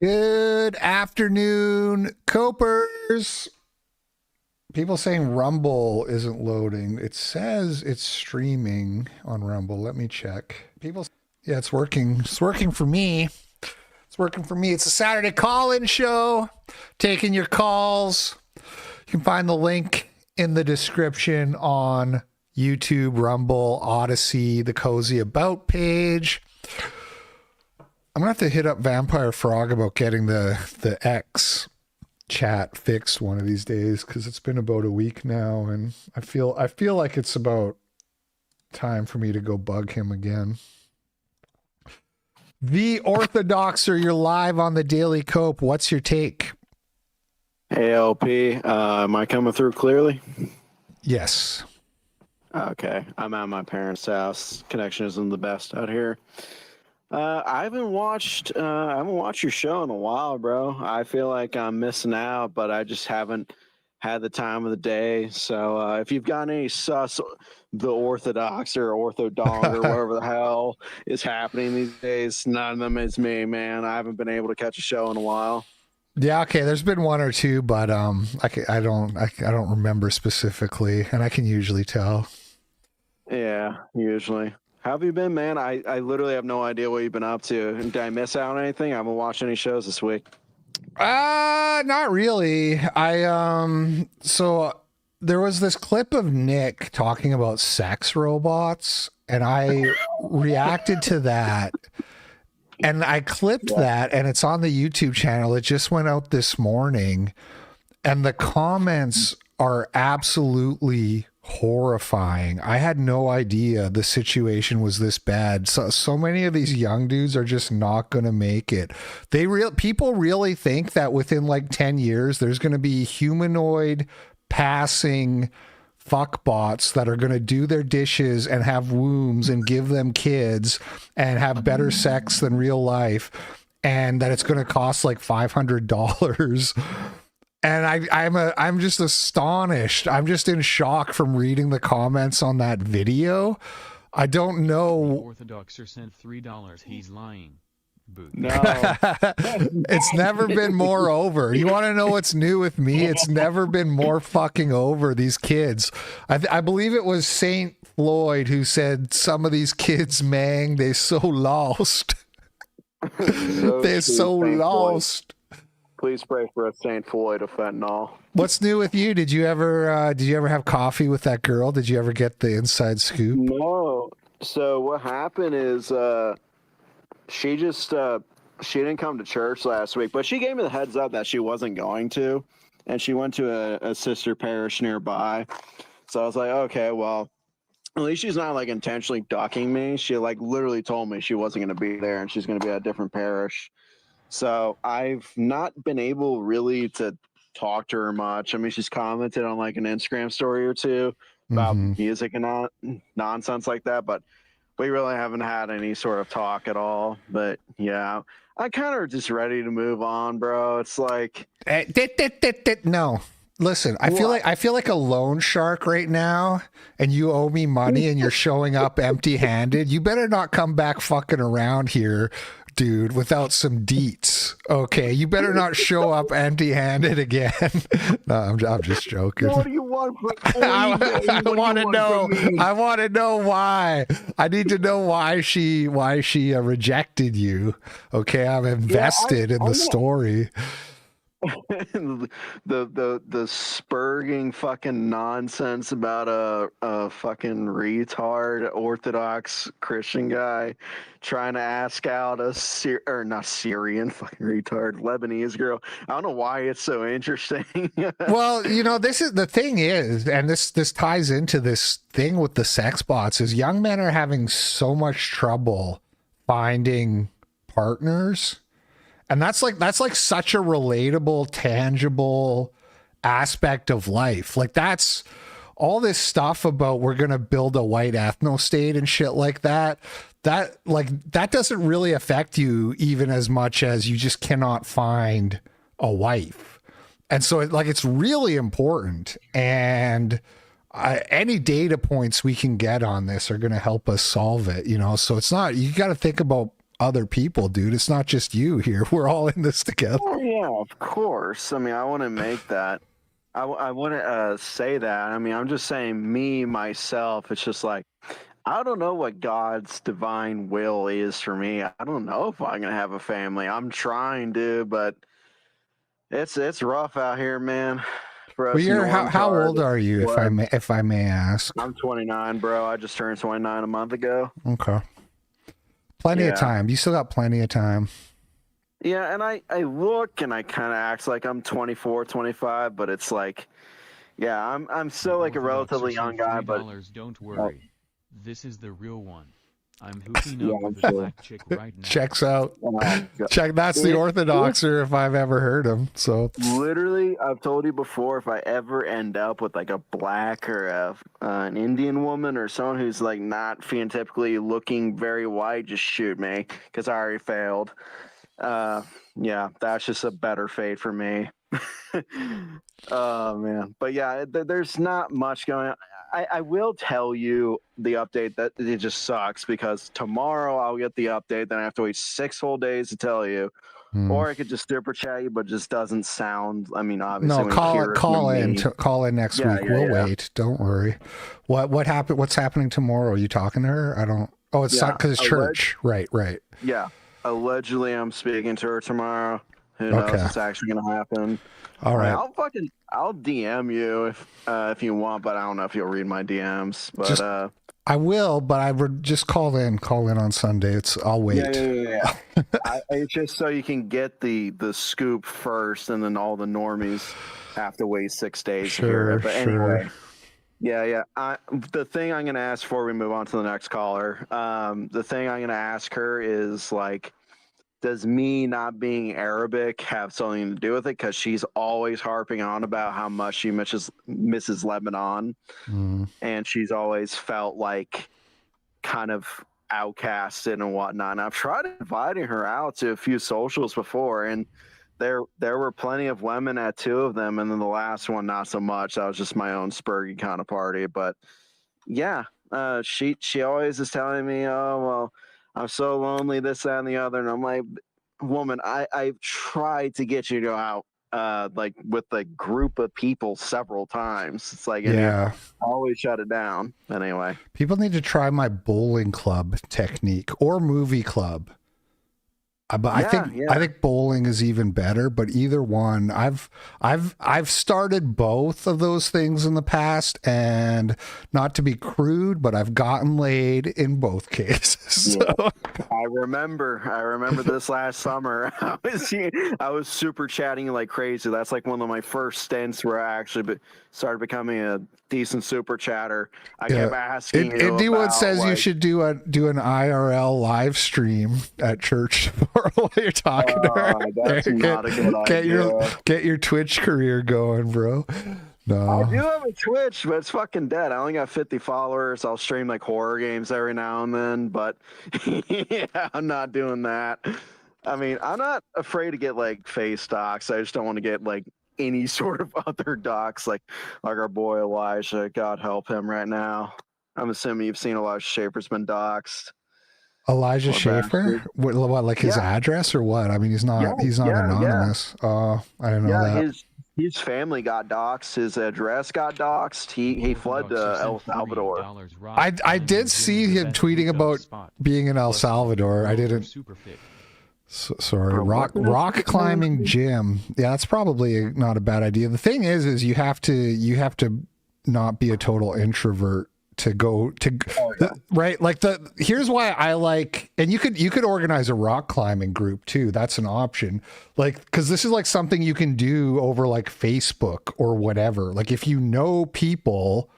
Good afternoon, Copers. People saying Rumble isn't loading. It says it's streaming on Rumble. Let me check. Yeah, it's working. It's working for me. It's working for me. It's a Saturday call-in show. Taking your calls. You can find the link in the description on YouTube, Rumble, Odyssey, the Cozy About page. I'm gonna have to hit up Vampire Frog about getting the X chat fixed one of these days, because it's been about a week now, and I feel like it's about time for me to go bug him again. The Orthodoxer, you're live on the Daily Cope. What's your take? Hey LP, am I coming through clearly? Yes. Okay, I'm at my parents' house. Connection isn't the best out here. I haven't watched your show in a while, bro. I feel like I'm missing out, but I just haven't had the time of the day. So if you've got any sus, the Orthodox or Orthodong or whatever the hell is happening these days, none of them is me, man. I haven't been able to catch a show in a while. Yeah, okay. There's been one or two, but I don't remember specifically, and I can usually tell. Yeah, usually. How have you been, man? I literally have no idea what you've been up to. Did I miss out on anything? I haven't watched any shows this week. Not really. So there was this clip of Nick talking about sex robots, and I reacted to that. And I clipped that, and it's on the YouTube channel. It just went out this morning, and the comments are absolutely horrifying. I had no idea the situation was this bad. So many of these young dudes are just not going to make it. People really think that within like 10 years, there's going to be humanoid passing fuck bots that are going to do their dishes and have wombs and give them kids and have better sex than real life, and that it's going to cost like $500. And I'm just astonished. I'm just in shock from reading the comments on that video. I don't know. Orthodoxer sent $3. He's lying. Boo. No. It's never been more over. You want to know what's new with me? It's never been more fucking over. These kids. I believe it was Saint Floyd who said some of these kids, man, they so lost. They're so lost. Please pray for a Saint Floyd of fentanyl. What's new with you? Did you ever have coffee with that girl? Did you ever get the inside scoop? No. So what happened is she didn't come to church last week, but she gave me the heads up that she wasn't going to, and she went to a sister parish nearby. So I was like, okay, well, at least she's not like intentionally ducking me. She like literally told me she wasn't going to be there and she's going to be at a different parish. So I've not been able really to talk to her much. I mean, she's commented on like an Instagram story or two about music and nonsense like that, but we really haven't had any sort of talk at all. But yeah, I kind of just ready to move on, bro. It's like no. Listen, I feel like a loan shark right now, and you owe me money and you're showing up empty-handed. You better not come back fucking around here, dude, without some deets. Okay, you better not show up empty-handed again. No, I'm just joking. What do you want from I want to know. I want to know why. I need to know why she rejected you. Okay, I'm invested in the story. the spurging fucking nonsense about a fucking retard Orthodox Christian guy trying to ask out a not Syrian fucking retard Lebanese girl. I don't know why it's so interesting. Well, you know, this is the thing is, and this ties into this thing with the sex bots, is young men are having so much trouble finding partners. And that's like such a relatable, tangible aspect of life. Like, that's all this stuff about we're going to build a white ethno state and shit like that. That doesn't really affect you even as much as you just cannot find a wife. And so it's really important. And any data points we can get on this are going to help us solve it, you know? So it's not, you got to think about other people, dude. It's not just you here. We're all in this together. Oh, yeah, of course. I mean, I want to make that. I want to say that. I mean, I'm just saying me, myself. It's just like, I don't know what God's divine will is for me. I don't know if I'm going to have a family. I'm trying to, but it's rough out here, man. For us Well, you're norm how cars. old are you, What? if I may ask? I'm 29, bro. I just turned 29 a month ago. Okay. Plenty of Yeah. time. You still got plenty of time. Yeah, and I look and I kind of act like I'm 24, 25, but it's like, yeah, I'm still like a relatively young guy, but $3, don't worry. This is the real one. I'm hooking Yeah, up I'm with a sure. black chick right now. Checks out. God. Check. That's the orthodoxer if I've ever heard him. So Literally, I've told you before, if I ever end up with like a black or an Indian woman or someone who's like not phenotypically looking very white, just shoot me because I already failed. Yeah, that's just a better fate for me. Oh man, but yeah, there's not much going on. I will tell you the update that it just sucks because tomorrow I'll get the update, then I have to wait 6 whole days to tell you. Or I could just super chat you, but it just doesn't sound. I mean, obviously, no, when you hear it call from in me- call in next Yeah, week. yeah, We'll yeah. wait. Don't worry. What happened? What's happening tomorrow? Are you talking to her? I don't. Oh, it's Yeah, because it's church. Right. Yeah, allegedly, I'm speaking to her tomorrow. Who knows Okay. what's actually gonna happen? All right. I'll DM you if you want, but I don't know if you'll read my DMs. But Just- I will, but I would just call in on Sunday. I'll wait. yeah. It's just so you can get the scoop first, and then all the normies have to wait 6 days to hear it. But anyway, yeah. The thing I'm gonna ask before we move on to the next caller, the thing I'm gonna ask her is like, does me not being Arabic have something to do with it? Because she's always harping on about how much she misses Lebanon, and she's always felt like kind of outcasted and whatnot. And I've tried inviting her out to a few socials before, and there were plenty of women at 2 of them, and then the last one not so much. That was just my own spurgy kind of party. But yeah, she always is telling me, oh well, I'm so lonely, this, that, and the other. And I'm like, woman, I've tried to get you to go out like with a group of people several times. It's like, Yeah. always shut it down. Anyway, People need to try my bowling club technique or movie club. But I think bowling is even better. But either one, I've started both of those things in the past, and not to be crude, but I've gotten laid in both cases. So. I remember this last summer. I was super chatting like crazy. That's like one of my first stints where I actually started becoming a decent super chatter. I kept asking you Anyone about, says you should do an IRL live stream at church while you're talking to her. That's not a good idea. Get your Twitch career going, bro. No. I do have a Twitch, but it's fucking dead. I only got 50 followers. I'll stream like horror games every now and then, but yeah, I'm not doing that. I mean, I'm not afraid to get like face docs. I just don't want to get like any sort of other docs like our boy Elijah. God help him right now. I'm assuming you've seen Elijah Schaefer's been doxxed. Elijah Schaefer? What, like his address or what? I mean, he's not anonymous. I didn't know that. His family got doxxed. His address got doxxed. He fled to El Salvador. I did see him tweeting about being in El Salvador. I didn't. Sorry, rock climbing gym. Yeah, that's probably not a bad idea. The thing is you have to not be a total introvert to go to right. Like here's why I like, and you could organize a rock climbing group too. That's an option. Like, because this is like something you can do over like Facebook or whatever. Like if you know people,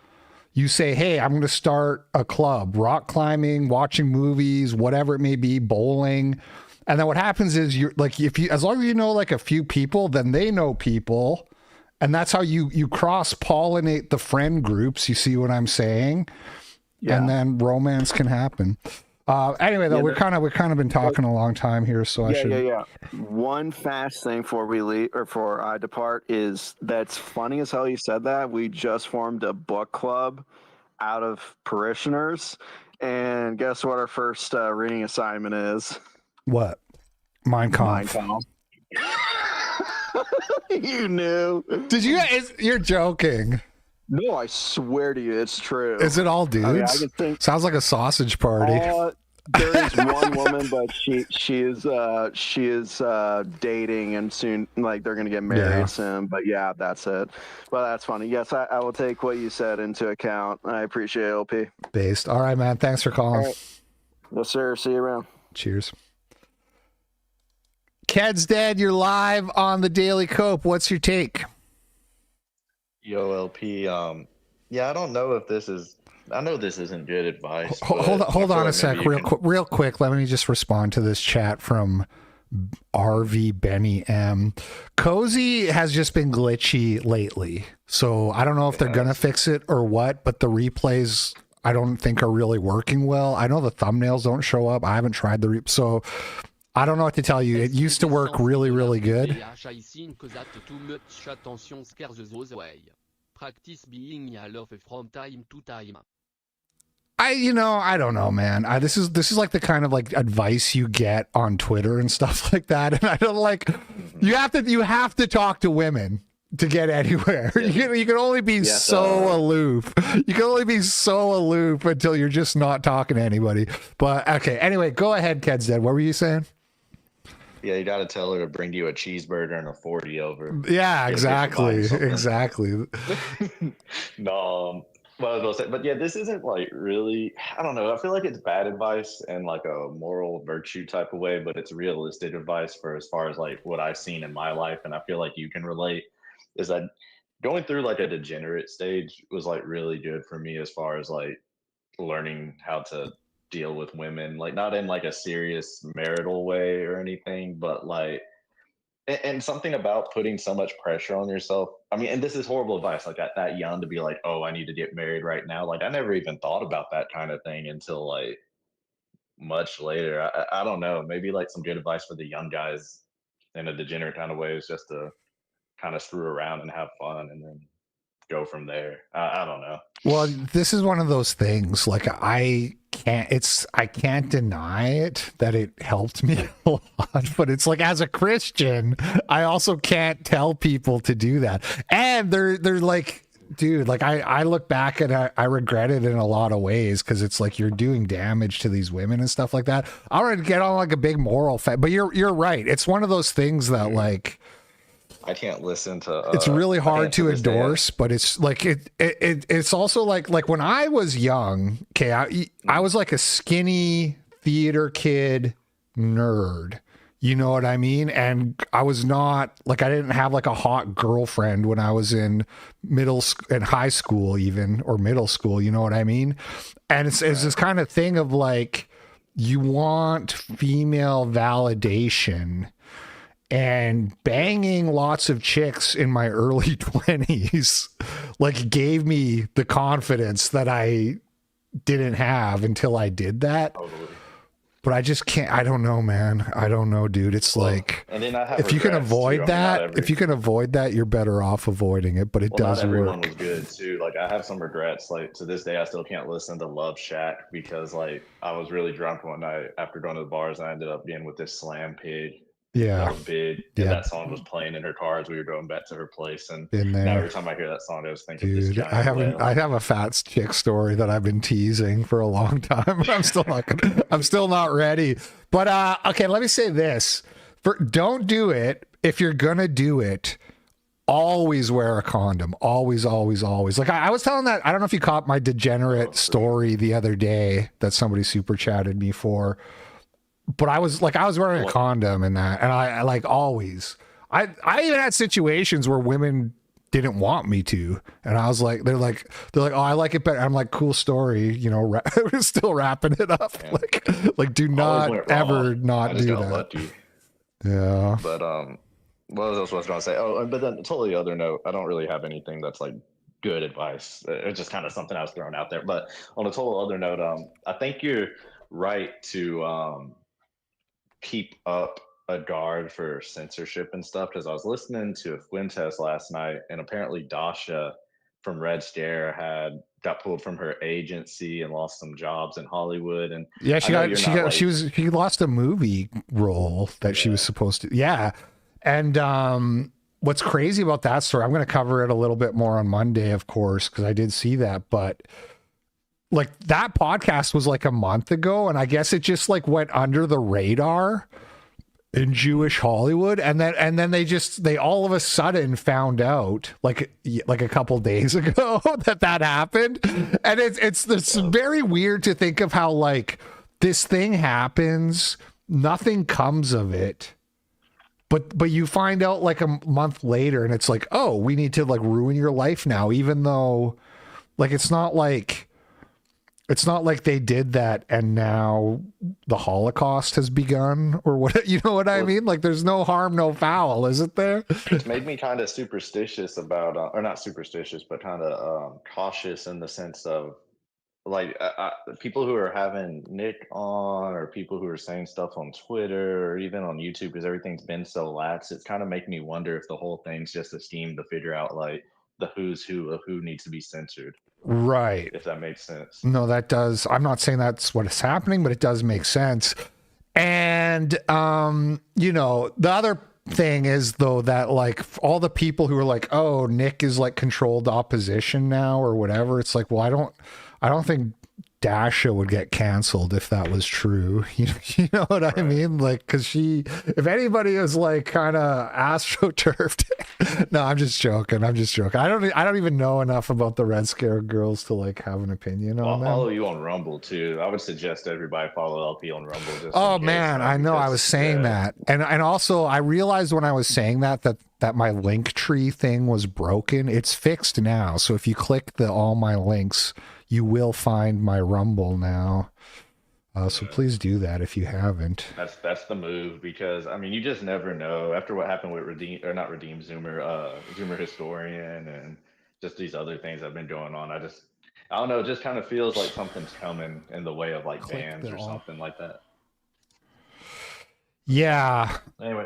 you say, hey, I'm going to start a club, rock climbing, watching movies, whatever it may be, bowling. And then what happens is you're like, as long as you know like a few people, then they know people. And that's how you cross-pollinate the friend groups. You see what I'm saying? Yeah. And then romance can happen. Anyway, though, we're kind of been talking a long time here, so I should. Yeah. One fast thing before we leave or before I depart is that's funny as hell. You said that we just formed a book club out of parishioners, and guess what? Our first reading assignment is. What? Mein Mein Kampf. Kampf. You knew. Did you guys? You're joking. No, I swear to you, it's true. Is it all I mean, I dudes? can think. Sounds like a sausage party. There is one woman, but she is dating, and soon, like, they're gonna get married soon. But yeah, that's it. Well, that's funny. Yes, I will take what you said into account. I appreciate it, LP. Based. All right, man. Thanks for calling. All right. Yes, sir. See you around. Cheers. Ked's dead. You're live on the Daily Cope. What's your take? Yo, LP. Yeah, I don't know if this is. I know this isn't good advice. Hold on a sec, real quick. Let me just respond to this chat from RV Benny M. Cozy has just been glitchy lately, so I don't know if they're gonna fix it or what. But the replays, I don't think are really working well. I know the thumbnails don't show up. I haven't tried the so I don't know what to tell you. It used to work really, really good. Practice being love from time to time. I don't know, man. This is like the kind of like advice you get on Twitter and stuff like that. And I don't like. You have to talk to women to get anywhere. You can only be so aloof. You can only be so aloof until you're just not talking to anybody. But okay, anyway, go ahead, Ked's dead. What were you saying? Yeah, you got to tell her to bring you a cheeseburger and a 40 over. Yeah, exactly. No, well, I was gonna say, but yeah, this isn't like really. I don't know. I feel like it's bad advice and like a moral virtue type of way, but it's realistic advice for as far as like what I've seen in my life, and I feel like you can relate. Is that going through like a degenerate stage was like really good for me as far as like learning how to deal with women, like not in like a serious marital way or anything, but like and something about putting so much pressure on yourself. I mean, and this is horrible advice, like at that young to be like, oh, I need to get married right now. Like I never even thought about that kind of thing until like much later. I don't know, maybe like some good advice for the young guys in a degenerate kind of way is just to kind of screw around and have fun and then go from there. I don't know. Well, this is one of those things. Like I can't deny it that it helped me a lot. But it's like as a Christian, I also can't tell people to do that. And they're like, dude, like I look back and I regret it in a lot of ways because it's like you're doing damage to these women and stuff like that. I already get on like a big moral but you're right. It's one of those things that like. I can't listen to. It's really hard to endorse, but it's like it's also like when I was young. Okay, I was like a skinny theater kid nerd. You know what I mean? And I was not like I didn't have like a hot girlfriend when I was in high school, even or middle school. You know what I mean? And it's this kind of thing of like you want female validation. And banging lots of chicks in my early 20s like gave me the confidence that I didn't have until I did that. Totally. But I just can't. I don't know, man. I don't know, dude. It's like and then I have if you can avoid that, you're better off avoiding it. But it does work. Everyone was good too. Like I have some regrets. Like to this day, I still can't listen to Love Shack because like I was really drunk one night after going to the bars, and I ended up being with this slam pig. Yeah, that was big. And that song was playing in her car as we were going back to her place. And now every time I hear that song, I just think of this giant whale. I have a fat chick story that I've been teasing for a long time. I'm still not ready. But okay, let me say this: don't do it if you're gonna do it. Always wear a condom. Always, always, always. Like I was telling that. I don't know if you caught my degenerate story the other day that somebody super chatted me for. But I was wearing a condom and that, and I like always. I even had situations where women didn't want me to, and I was like, they're like, oh, I like it better. I'm like, cool story, you know. We're still wrapping it up. Yeah. Like, do not ever not do that. Lucky. Yeah. But what else was I gonna say? Oh, but then totally other note, I don't really have anything that's like good advice. It's just kind of something I was throwing out there. But on a total other note, I think you're right to keep up a guard for censorship and stuff, because I was listening to Fuentes last night, and apparently Dasha from Red Scare got pulled from her agency and lost some jobs in Hollywood. And Yeah, she lost a movie role that she was Yeah. supposed to. Yeah. And what's crazy about that story, I'm going to cover it a little bit more on Monday, of course, because I did see that. But like that podcast was like a month ago, and I guess it just like went under the radar in Jewish Hollywood, and then they all of a sudden found out like a couple days ago that happened. And it's very weird to think of how like this thing happens, nothing comes of it, but you find out like a month later, and it's like, oh, we need to like ruin your life now, even though like it's not like they did that and now the Holocaust has begun or what, you know what I mean? Like there's no harm, no foul, isn't there? It's made me kind of superstitious about, or not superstitious, but kind of cautious in the sense of like people who are having Nick on, or people who are saying stuff on Twitter or even on YouTube, because everything's been so lax. It's kind of making me wonder if the whole thing's just a scheme to figure out like the who's who of who needs to be censored. Right. If that makes sense. No, that does. I'm not saying that's what is happening, but it does make sense. And, you know, the other thing is though, that like all the people who are like, oh, Nick is like controlled opposition now or whatever. It's like, well, I don't think Dasha would get canceled if that was true. You know what I mean? Like, cause if anybody is like kind of astroturfed, no, I'm just joking. I don't even know enough about the Red Scare girls to like have an opinion on them. I'll follow you on Rumble too. I would suggest everybody follow LP on Rumble. Oh man, I know. I was saying that. And also I realized when I was saying that my link tree thing was broken. It's fixed now. So if you click all my links, you will find my Rumble now. So please do that if you haven't. That's the move, because I mean you just never know. After what happened with Zoomer Historian and just these other things that have been going on, I don't know, it just kind of feels like something's coming in the way of like bans or something like that. Yeah. Anyway.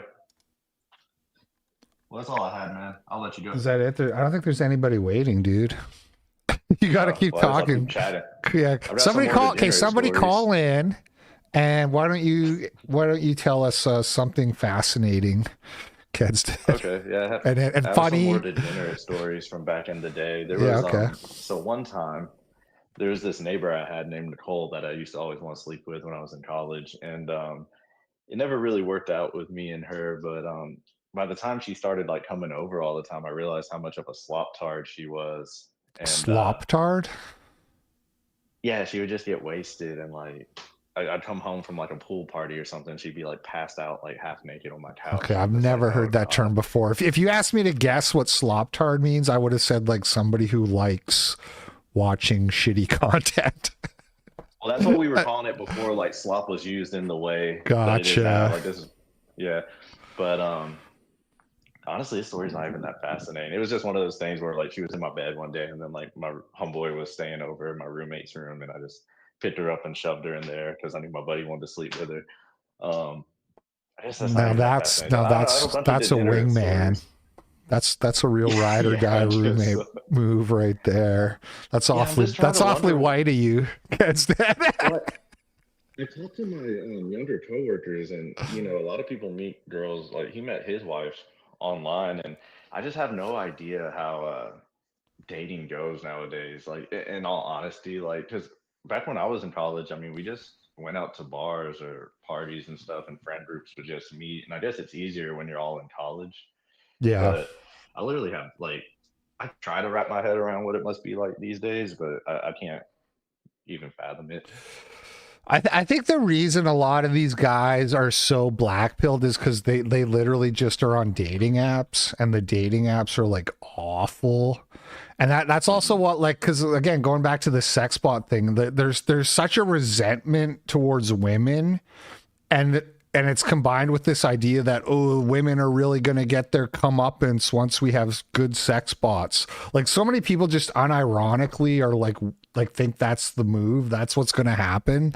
Well, that's all I had, man. I'll let you go. Is that it? I don't think there's anybody waiting, dude. You got to keep talking. Yeah. Somebody call. Okay. Somebody call in, and why don't you tell us something fascinating, kids? Okay. Yeah. And funny. Some more degenerate stories from back in the day. There was, so one time, there was this neighbor I had named Nicole that I used to always want to sleep with when I was in college, and it never really worked out with me and her. But by the time she started like coming over all the time, I realized how much of a slop-tard she was. And, Slop-tard? Yeah, she would just get wasted, and like I'd come home from like a pool party or something, she'd be like passed out like half naked on my couch. Okay, I've never heard that term before. If you asked me to guess what slop-tard means, I would have said like somebody who likes watching shitty content. Well, that's what we were calling it before like slop was used in the way that it is now. Like this is, yeah. But honestly, this story's not even that fascinating. It was just one of those things where like she was in my bed one day, and then like my homeboy was staying over in my roommate's room, and I just picked her up and shoved her in there because I knew my buddy wanted to sleep with her. I guess that's that's a wingman. That's a real ride or die roommate move right there. That's awfully white of you. I talked to my younger coworkers, and you know, a lot of people meet girls. Like he met his wife online, and I just have no idea how dating goes nowadays. Like, in all honesty, like, because back when I was in college, I mean, we just went out to bars or parties and stuff, and friend groups would just meet. And I guess it's easier when you're all in college. Yeah. But I literally have like, I try to wrap my head around what it must be like these days, but I can't even fathom it. I think the reason a lot of these guys are so black-pilled is because they literally just are on dating apps, and the dating apps are like awful. And that's also what, like, because again, going back to the sex bot thing, there's such a resentment towards women, and it's combined with this idea that, oh, women are really going to get their comeuppance once we have good sex bots. Like, so many people just unironically are like think that's the move. That's what's going to happen.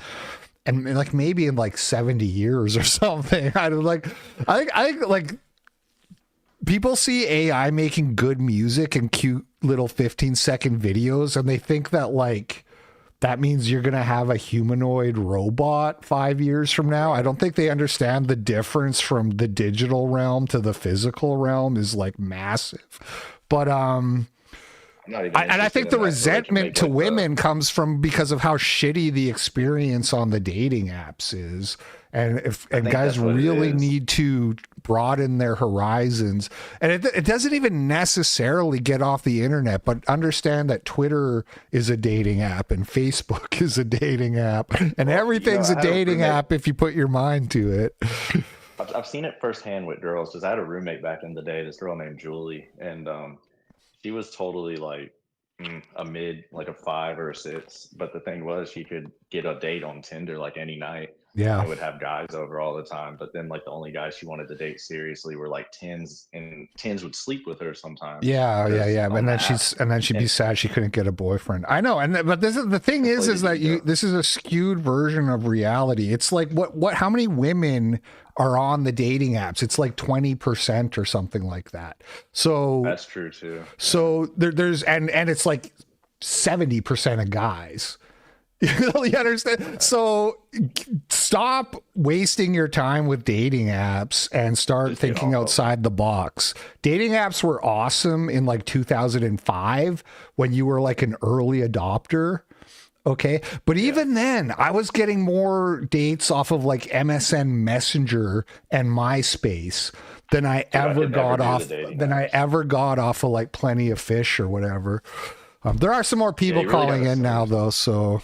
And like maybe in like 70 years or something. I think like people see AI making good music and cute little 15-second videos, and they think that like that means you're going to have a humanoid robot 5 years from now. I don't think they understand the difference from the digital realm to the physical realm is like massive. But I think the resentment to women comes from because of how shitty the experience on the dating apps is. And guys really need to broaden their horizons. And it doesn't even necessarily get off the internet, but understand that Twitter is a dating app and Facebook is a dating app, and everything's a dating app if you put your mind to it. I've seen it firsthand with girls, because I had a roommate back in the day, this girl named Julie, and she was totally like a mid, like a 5 or a 6. But the thing was, she could get a date on Tinder like any night. Yeah. I would have guys over all the time, but then like the only guys she wanted to date seriously were like 10s, and 10s would sleep with her sometimes. Yeah. And then she'd be sad she couldn't get a boyfriend. I know, but this is the thing is that this is a skewed version of reality. It's like how many women are on the dating apps? It's like 20% or something like that. So that's true too. So there's and it's like 70% of guys. You understand? So stop wasting your time with dating apps and start thinking outside the box. Dating apps were awesome in like 2005 when you were like an early adopter. Okay. But even then, I was getting more dates off of like MSN Messenger and MySpace than I ever got off of like Plenty of Fish or whatever. There are some more people calling in now though, so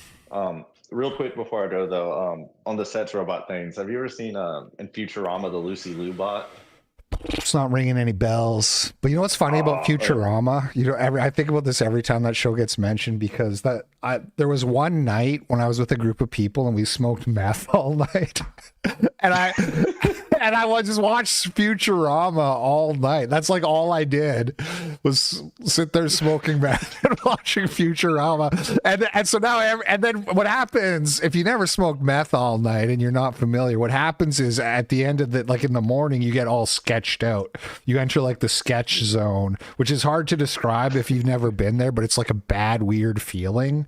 real quick before I go though, on the sets robot things, have you ever seen in Futurama the Lucy Liu bot? It's not ringing any bells. But you know what's funny about Futurama? I think about this every time that show gets mentioned, because there was one night when I was with a group of people and we smoked meth all night, and I would just watch Futurama all night. That's like all I did was sit there smoking meth and watching Futurama. And so now, and then what happens if you never smoked meth all night and you're not familiar? What happens is at the end of in the morning, you get all sketched out. You enter like the sketch zone, which is hard to describe if you've never been there, but it's like a bad, weird feeling.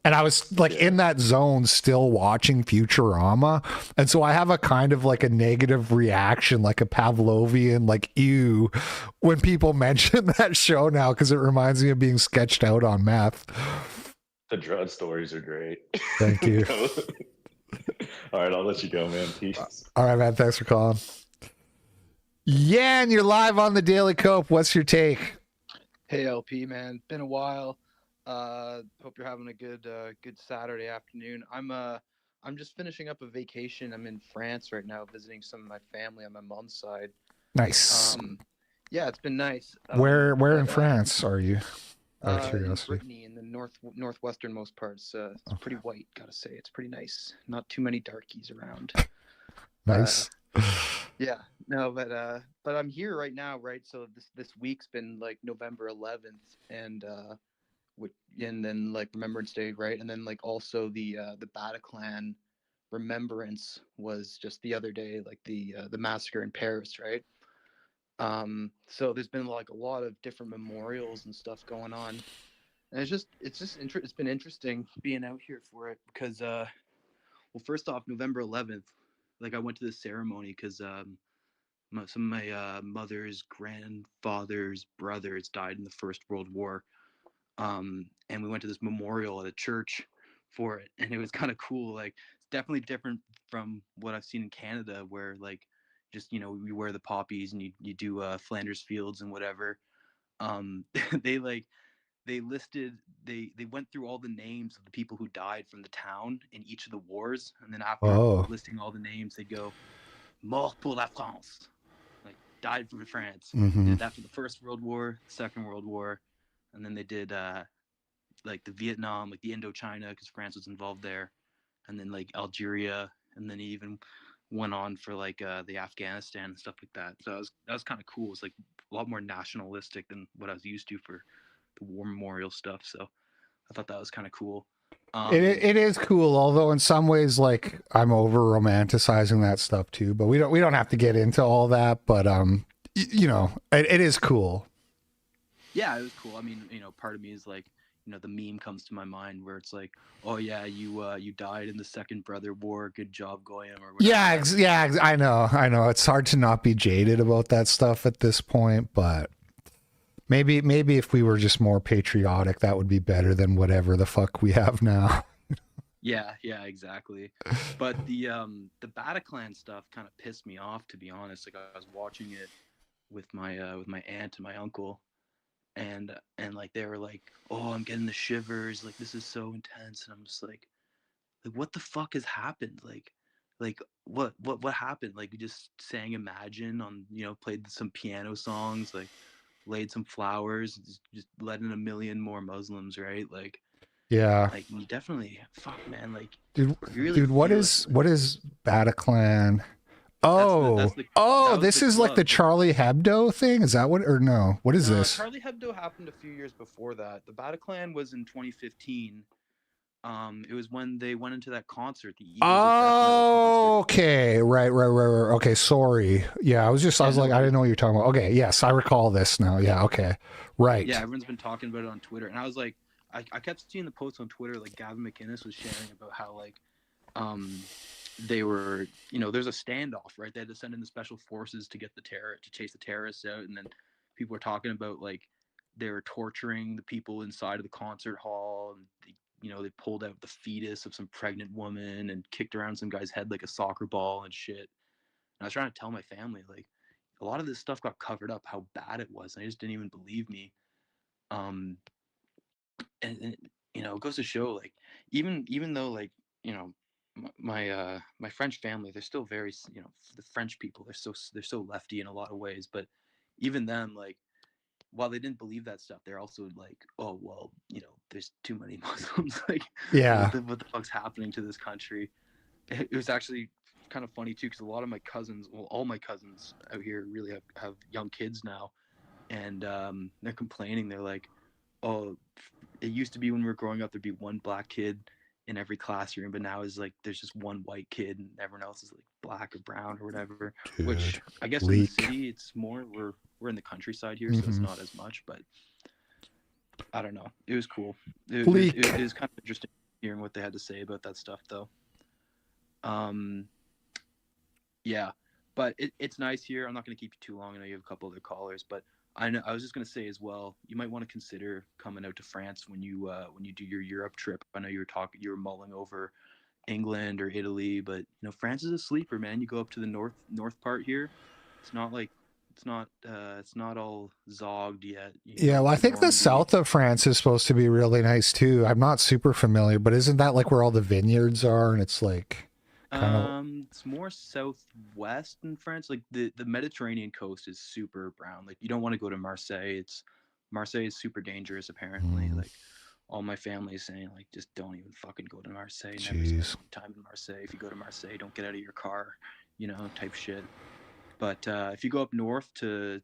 And I was like in that zone still watching Futurama. And so I have a kind of like a negative reaction, like a Pavlovian, like, ew, when people mention that show now, because it reminds me of being sketched out on meth. The drug stories are great. Thank you. All right, I'll let you go, man. Peace. All right, man. Thanks for calling. Yeah, and you're live on the Daily Cope. What's your take? Hey, LP, man. Been a while. Hope you're having a good Saturday afternoon. I'm just finishing up a vacation. I'm in France right now, visiting some of my family on my mom's side. Nice. Yeah, it's been nice. Where in France are you? Out of curiosity. In Brittany, in the northwesternmost parts. It's pretty white, gotta say. It's pretty nice. Not too many darkies around. Nice. Yeah, no, but I'm here right now, right? So this week's been like November 11th, and then like Remembrance Day, right? And then like also the Bataclan remembrance was just the other day, like the massacre in Paris, right? So there's been like a lot of different memorials and stuff going on, and it's been interesting being out here for it because well, first off, November 11th, like I went to this ceremony because some of my mother's grandfather's brothers died in the First World War. And we went to this memorial at a church for it, and it was kind of cool. Like, it's definitely different from what I've seen in Canada, where like just you wear the poppies and you do Flanders Fields and whatever. They went through all the names of the people who died from the town in each of the wars, and then after listing all the names, they go "Mort pour la France," like died for France. Mm-hmm. They did that for the First World War, Second World War. And then they did like the Vietnam, like the Indochina, because France was involved there, and then like Algeria, and then he even went on for like the Afghanistan and stuff like that. So that was kind of cool. It's like a lot more nationalistic than what I was used to for the war memorial stuff. So I thought that was kind of cool. It is cool, although in some ways, like I'm over romanticizing that stuff too. But we don't have to get into all that. But it is cool. Yeah, it was cool. I mean, part of me is like, the meme comes to my mind where it's like, oh yeah, you died in the Second Brother War. Good job, Goyim, or whatever. I know. It's hard to not be jaded about that stuff at this point, but maybe if we were just more patriotic, that would be better than whatever the fuck we have now. Yeah, exactly. But the Bataclan stuff kind of pissed me off, to be honest. Like I was watching it with my aunt and my uncle, and like they were like, oh, I'm getting the shivers, like this is so intense, and I'm just like what the fuck has happened? Like what happened? Like we just sang Imagine on, played some piano songs, like laid some flowers, just let in a million more Muslims, right? Yeah. Like you definitely, fuck man, like Dude, really what is Bataclan? This is like the Charlie Hebdo thing? Is that what, or no? What is this? Charlie Hebdo happened a few years before that. The Bataclan was in 2015. It was when they went into that concert, the Eagles of Death Metal concert. Okay. Right. Okay, sorry. Yeah, I was like, I didn't know what you're talking about. Okay, yes, I recall this now. Yeah, okay. Right. Yeah, everyone's been talking about it on Twitter. And I was like, I kept seeing the posts on Twitter, like Gavin McInnes was sharing about how, like, they were, there's a standoff, right? They had to send in the special forces to chase the terrorists out. And then people were talking about, like, they were torturing the people inside of the concert hall, and they pulled out the fetus of some pregnant woman and kicked around some guy's head like a soccer ball and shit. And I was trying to tell my family, like, a lot of this stuff got covered up, how bad it was, and they just didn't even believe me. And it goes to show, like, even though, like, my French family, they're still very, the French people, they're so lefty in a lot of ways, but even them, like, while they didn't believe that stuff, they're also like, oh well, there's too many Muslims. Like, yeah, what the fuck's happening to this country? It was actually kind of funny too, because a lot of my cousins, well, all my cousins out here really have young kids now, and they're complaining. They're like, oh, it used to be when we were growing up, there'd be one black kid in every classroom, but now is like there's just one white kid and everyone else is like black or brown or whatever. Dude, which I guess in the city it's more, we're in the countryside here, so it's not as much, but I don't know. It was cool. It is kind of interesting hearing what they had to say about that stuff, though. Yeah, but it's nice here. I'm not going to keep you too long. I know you have a couple other callers, but I was just going to say as well, you might want to consider coming out to France when you do your Europe trip. I know you were mulling over England or Italy, but France is a sleeper, man. You go up to the north part here. It's not all zogged yet. Well, I think the south of France is supposed to be really nice too. I'm not super familiar, but isn't that like where all the vineyards are? And it's like it's more southwest in France. Like the Mediterranean coast is super brown. Like you don't want to go to Marseille. Marseille is super dangerous apparently. Like all my family is saying, like, just don't even fucking go to Marseille. Never spend time in Marseille. If you go to Marseille, don't get out of your car, type shit. But if you go up north to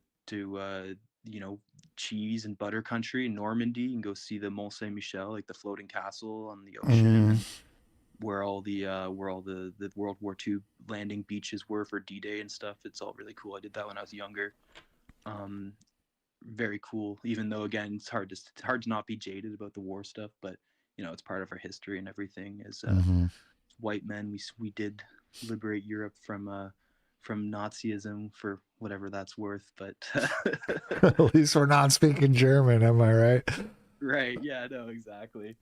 cheese and butter country in Normandy, you can go see the Mont Saint Michel, like the floating castle on the ocean, where all the World War II landing beaches were for D-Day and stuff. It's all really cool. I did that when I was younger. Very cool. Even though, again, it's hard to not be jaded about the war stuff, but it's part of our history and everything. As white men, we did liberate Europe from Nazism, for whatever that's worth, but at least we're not speaking German, am I right? Right. Yeah, no, exactly.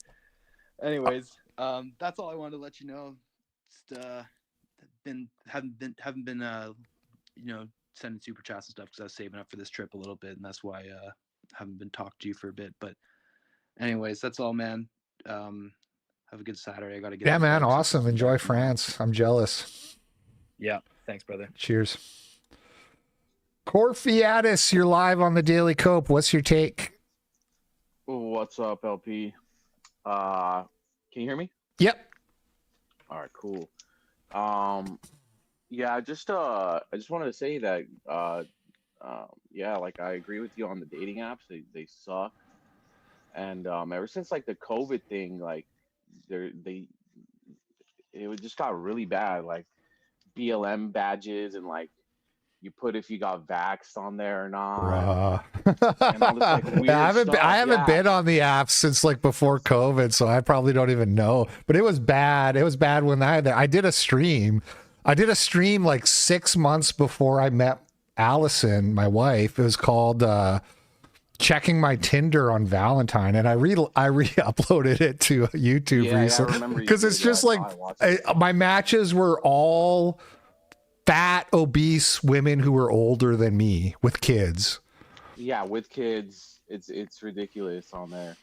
Anyways, that's all I wanted to let you know. Just haven't been sending super chats and stuff because I was saving up for this trip a little bit, and that's why I haven't been talking to you for a bit. But anyways, that's all, man. Have a good Saturday. I gotta get. Yeah, man. Awesome. Enjoy France. I'm jealous. Yeah. Thanks, brother. Cheers. Corfiatis, you're live on the Daily Cope. What's your take? What's up, LP? Can you hear me? Yep. All right, cool. Yeah, I just wanted to say that yeah, like I agree with you on the dating apps. They suck. And ever since like the COVID thing, like it just got really bad. Like BLM badges and like you put if you got vaxxed on there or not, and all this like Bruh. weird stuff. I haven't Yeah. been on the app since like before COVID, so I probably don't even know. But it was bad. It was bad when I did a stream. I did a stream like 6 months before I met Allison, my wife. It was called checking my Tinder on Valentine, and I re-uploaded it to YouTube Yeah, I recently remember you because did it's just that. like I watched it. my matches were all fat, obese women who were older than me with kids. Yeah, with kids, it's ridiculous on there.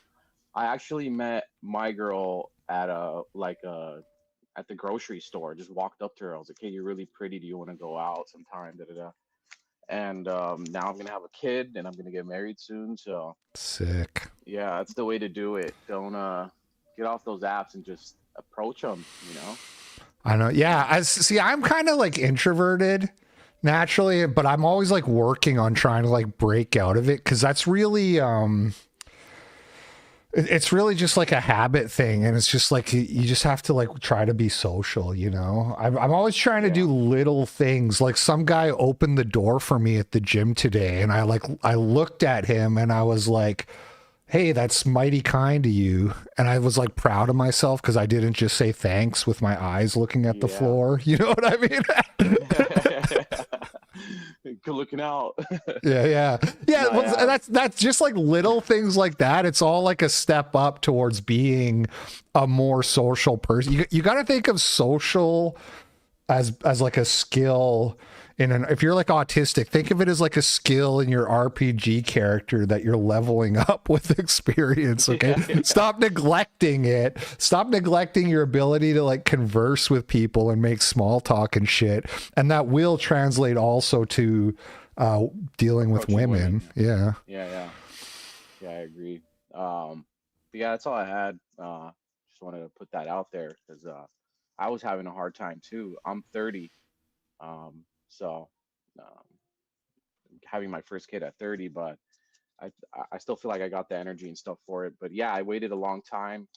I actually met my girl at at the grocery store. Just walked up to her. I was like, "Hey, you're really pretty. Do you want to go out sometime?" Da da da. And now I'm gonna have a kid, and I'm gonna get married soon. So Sick. yeah, that's the way to do it. Don't get off those apps and just approach them. I know. Yeah. I'm kind of like introverted naturally, but I'm always like working on trying to like break out of it. Cause that's really, it's really just like a habit thing. And it's just like, you just have to like try to be social, you know? I'm always trying to do little things. Like some guy opened the door for me at the gym today, and I looked at him and I was like, hey, that's mighty kind of you. And I was like proud of myself because I didn't just say thanks with my eyes looking at the floor. You know what I mean? Good looking out. Yeah. Well, that's just like little things like that. It's all like a step up towards being a more social person. You got to think of social as like a skill if you're like autistic, think of it as like a skill in your RPG character that you're leveling up with experience. Okay. Stop neglecting it. Stop neglecting your ability to like converse with people and make small talk and shit. And that will translate also to dealing with women. Yeah. Yeah, I agree. But yeah, that's all I had. Just wanted to put that out there because I was having a hard time too. I'm 30. So having my first kid at 30, but I still feel like I got the energy and stuff for it. But yeah, I waited a long time.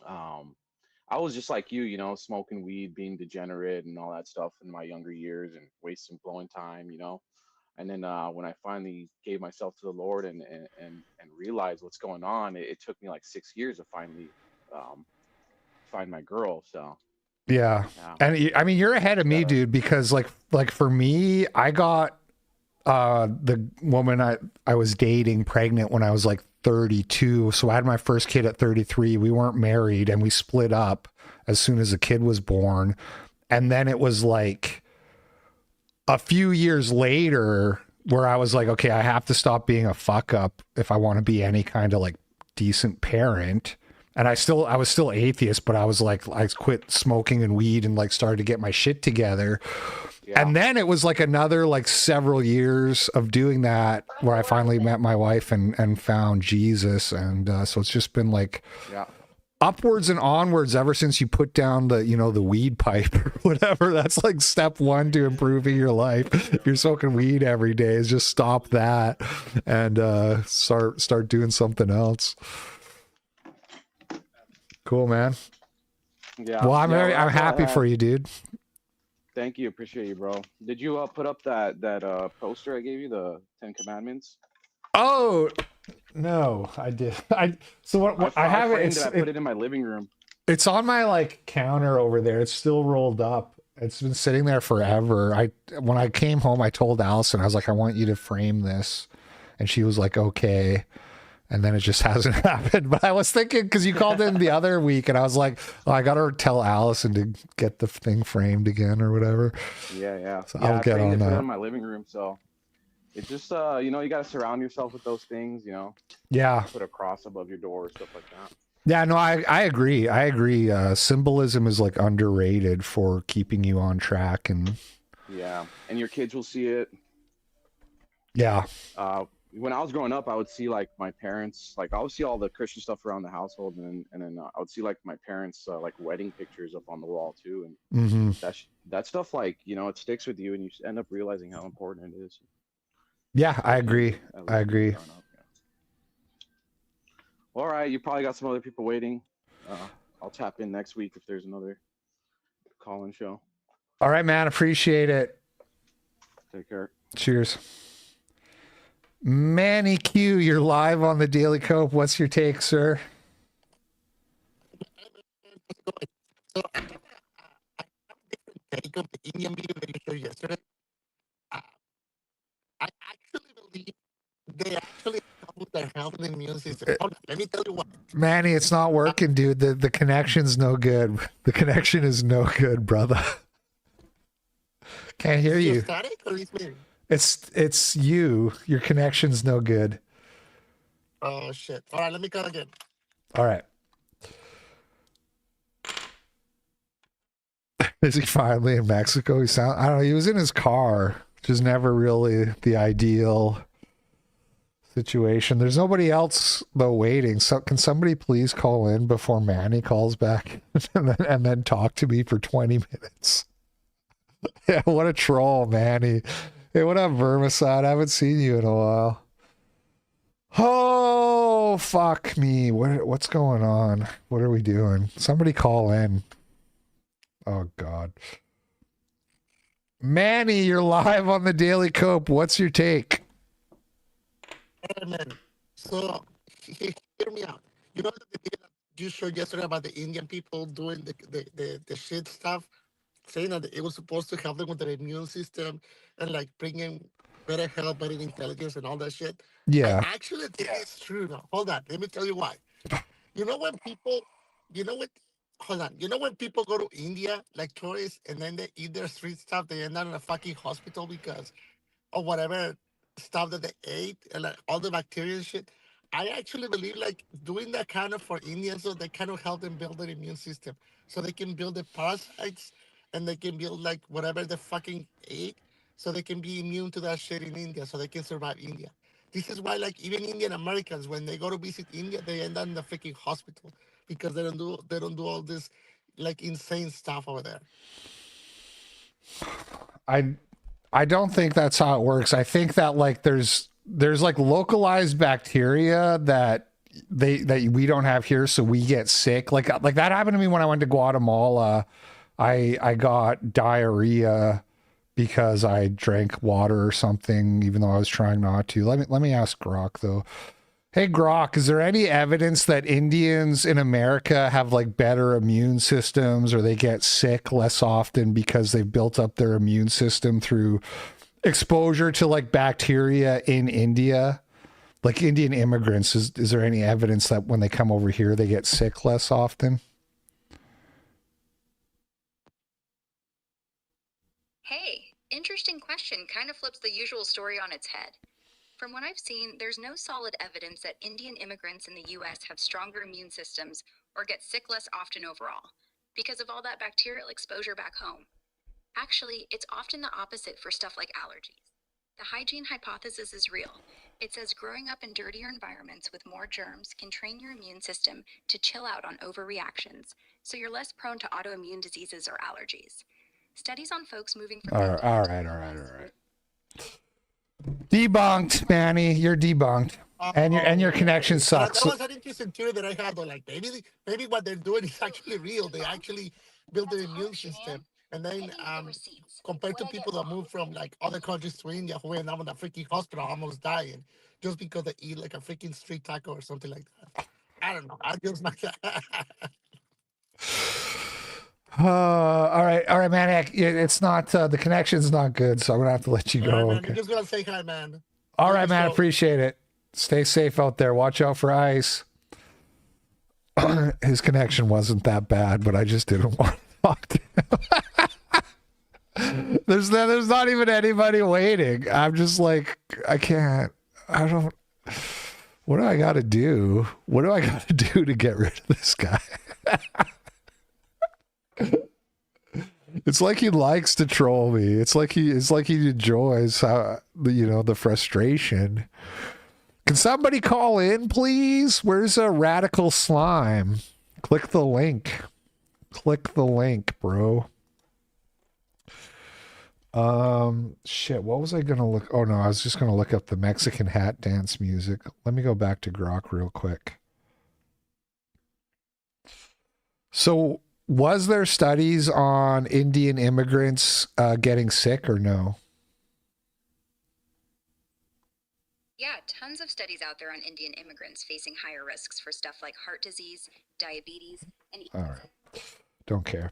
I was just like you know, smoking weed, being degenerate and all that stuff in my younger years and wasting blowing time, you know. And then when I finally gave myself to the Lord and realized what's going on, it took me like 6 years to finally find my girl. So yeah. And I mean, you're ahead of me, dude, because like for me, I got the woman I was dating pregnant when I was like 32. So I had my first kid at 33. We weren't married and we split up as soon as the kid was born. And then it was like a few years later where I was like, okay, I have to stop being a fuck up if I want to be any kind of like decent parent. And I was still atheist, but I was like, I quit smoking and weed and like started to get my shit together. Yeah. And then it was like another like several years of doing that where I finally met my wife and found Jesus. And so it's just been like upwards and onwards ever since you put down the, you know, the weed pipe or whatever. That's like step one to improving your life. If you're smoking weed every day, is just stop that and start doing something else. Cool, man. Yeah. Well, I'm happy for you, dude. Thank you. Appreciate you, bro. Did you put up that poster I gave you, the 10 Commandments? Oh, no, I did. I have it. I put it in my living room. It's on my like counter over there. It's still rolled up. It's been sitting there forever. When I came home, I told Allison, I was like, I want you to frame this. And she was like, okay. And then it just hasn't happened. But I was thinking, because you called in the other week, and I was like, oh, I got to tell Allison to get the thing framed again or whatever. Yeah. So I'll get on that. In my living room, so it's just you know, you got to surround yourself with those things, you know. Yeah. Put a cross above your door, stuff like that. Yeah, no, I agree. Symbolism is like underrated for keeping you on track, and yeah, and your kids will see it. Yeah. When I was growing up, I would see like my parents, like I would see all the Christian stuff around the household, and then I would see like my parents like wedding pictures up on the wall too, and that stuff, like, you know, it sticks with you, and you end up realizing how important it is. Yeah, I agree. I agree. All right, you probably got some other people waiting. I'll tap in next week if there's another call-in show. All right, man. Appreciate it. Take care. Cheers. Manny Q, you're live on the Daily Cope. What's your take, sir? So I have a take of the Indian video that you showed yesterday. I actually believe they actually help with their health and immune system. Hold on, let me tell you what. Manny, it's not working, dude. The connection's no good. The connection is no good, brother. Can't hear you. Static or is me? It's you. Your connection's no good. Oh shit! All right, let me call again. All right. Is he finally in Mexico? I don't know. He was in his car, which is never really the ideal situation. There's nobody else though waiting. So can somebody please call in before Manny calls back and then talk to me for 20 minutes? Yeah, what a troll, Manny. Hey, what up, Vermicide? I haven't seen you in a while. Oh, fuck me. What's going on? What are we doing? Somebody call in. Oh, God. Manny, you're live on the Daily Cope. What's your take? Hey man, so hear me out. You know the video that you showed yesterday about the Indian people doing the shit stuff, saying that it was supposed to help them with their immune system and like bringing better health, better intelligence, and all that shit. Yeah. I actually think it's true. Now, hold on, let me tell you why. You know when people, you know what? Hold on. You know when people go to India like tourists and then they eat their street stuff, they end up in a fucking hospital because of whatever stuff that they ate and like all the bacteria and shit. I actually believe like doing that kind of for Indians, so they kind of help them build their immune system, so they can build the parasites and they can build like whatever they fucking ate, so they can be immune to that shit in India, so they can survive India. This is why like even Indian Americans when they go to visit India, they end up in the freaking hospital because they don't do all this like insane stuff over there. I don't think that's how it works. I think that like there's like localized bacteria that we don't have here, so we get sick. Like that happened to me when I went to Guatemala. I got diarrhea because I drank water or something, even though I was trying not to. Let me ask Grok though. Hey Grok, is there any evidence that Indians in America have like better immune systems or they get sick less often because they've built up their immune system through exposure to like bacteria in India? Like Indian immigrants, is there any evidence that when they come over here they get sick less often? Hey, interesting question. Kind of flips the usual story on its head. From what I've seen, there's no solid evidence that Indian immigrants in the US have stronger immune systems or get sick less often overall, because of all that bacterial exposure back home. Actually, it's often the opposite for stuff like allergies. The hygiene hypothesis is real. It says growing up in dirtier environments with more germs can train your immune system to chill out on overreactions, so you're less prone to autoimmune diseases or allergies. Studies on folks moving from... All right. Debunked, Manny. You're debunked. And your connection sucks. That was an interesting theory that I had, though. Like maybe what they're doing is actually real. They actually build their immune system. And then compared to people that move from like other countries to India who end up in a freaking hospital almost dying just because they eat like a freaking street taco or something like that. I don't know. I just like all right, man. It's not the connection's not good, so I'm gonna have to let you go. Right, man. Okay. You're just gonna say hi, man. All right, man. Appreciate it. Stay safe out there. Watch out for ice. His connection wasn't that bad, but I just didn't want to talk to him. There's not even anybody waiting. I'm just like, I can't. I don't. What do I got to do? What do I got to do to get rid of this guy? It's like he likes to troll me. It's like he enjoys the frustration. Can somebody call in, please? Where's a radical slime? Click the link. Click the link, bro. Shit, what was I gonna look? Oh no, I was just gonna look up the Mexican hat dance music. Let me go back to Grok real quick. So, was there studies on Indian immigrants getting sick or no? Yeah, tons of studies out there on Indian immigrants facing higher risks for stuff like heart disease, diabetes, and All right. Don't care.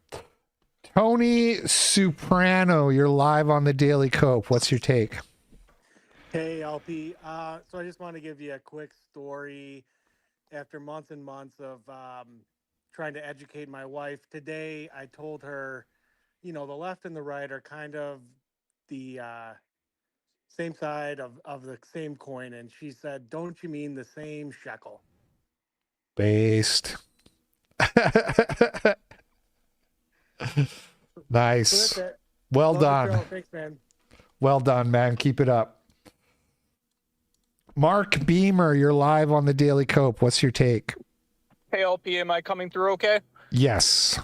Tony Soprano, you're live on the Daily Cope. What's your take? Hey, LP. So I just want to give you a quick story. After months and months of trying to educate my wife, today I told her, the left and the right are kind of the same side of the same coin. And she said, "Don't you mean the same shekel?" Based. Nice. So that's it. Well Love the done. show. Thanks, man. Well done, man. Keep it up. Mark Beamer, you're live on the Daily Cope. What's your take? Hey, LP, am I coming through okay? Yes.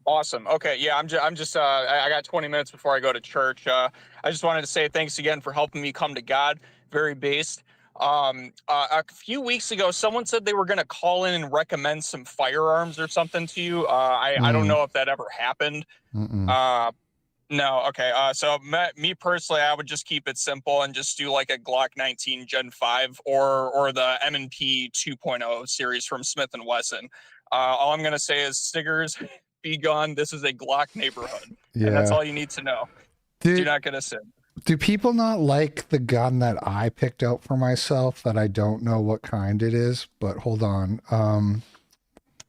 Awesome. Okay, yeah, I got 20 minutes before I go to church. I just wanted to say thanks again for helping me come to God. Very based. A few weeks ago, someone said they were going to call in and recommend some firearms or something to you. I don't know if that ever happened. No. Okay. So me personally, I would just keep it simple and just do like a Glock 19 Gen 5 or the M&P 2.0 series from Smith & Wesson. All I'm going to say is stickers, be gone. This is a Glock neighborhood. Yeah. And that's all you need to know. Do not get a sin. Do people not like the gun that I picked out for myself that I don't know what kind it is? But hold on.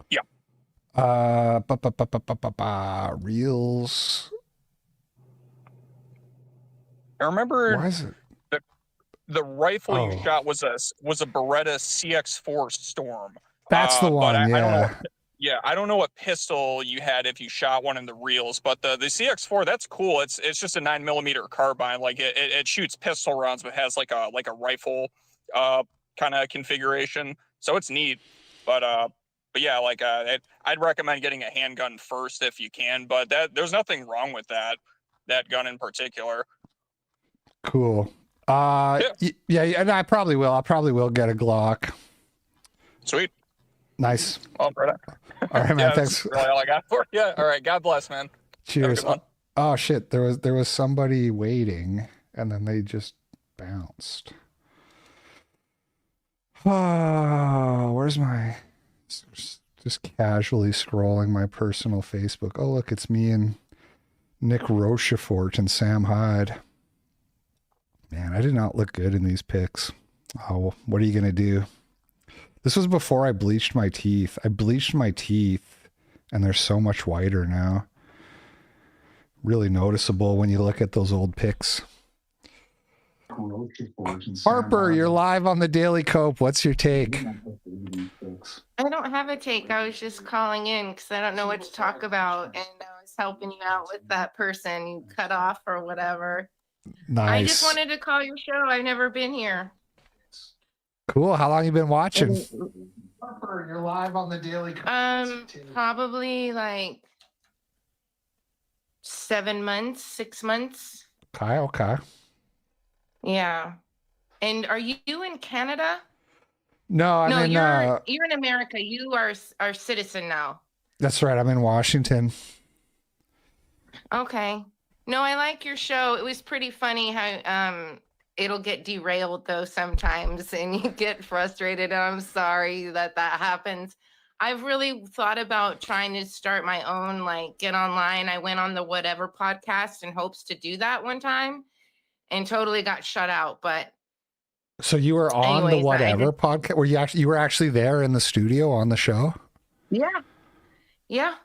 Yeah. Reels. I remember Why is it? the rifle you shot was a Beretta CX4 Storm. That's the one. I Yeah. I don't know what pistol you had if you shot one in the reels, but the CX4, that's cool. It's just a 9mm carbine. Like it shoots pistol rounds, but has like a rifle kind of configuration. So it's neat. But yeah, like I'd recommend getting a handgun first if you can. But there's nothing wrong with that gun in particular. Cool. Yeah, and I probably will. I probably will get a Glock. Sweet. Nice. All right. All right, man. Yeah, Thanks. that's really all I got for you. All right. God bless, man. Cheers. Oh shit! There was somebody waiting, and then they just bounced. Oh, where's my? Just casually scrolling my personal Facebook. Oh look, it's me and Nick Rochefort and Sam Hyde. Man, I did not look good in these pics. Oh, what are you gonna do? This was before I bleached my teeth. I bleached my teeth, and they're so much whiter now. Really noticeable when you look at those old pics. Harper, you're live on the Daily Cope. What's your take? I don't have a take. I was just calling in because I don't know what to talk about, and I was helping you out with that person you cut off or whatever. Nice. I just wanted to call your show. I've never been here. Cool. How long you been watching? Harper, you're live on the Daily Cope. Probably like 7 months, 6 months. Okay. Yeah. And are you in Canada? No, I'm in. You're in America. You are a citizen now. That's right. I'm in Washington. Okay. No, I like your show. It was pretty funny how it'll get derailed though sometimes, and you get frustrated. And I'm sorry that happens. I've really thought about trying to start my own, like get online. I went on the Whatever podcast in hopes to do that one time, and totally got shut out. But so you were on the Whatever podcast? Were you were actually there in the studio on the show? Yeah.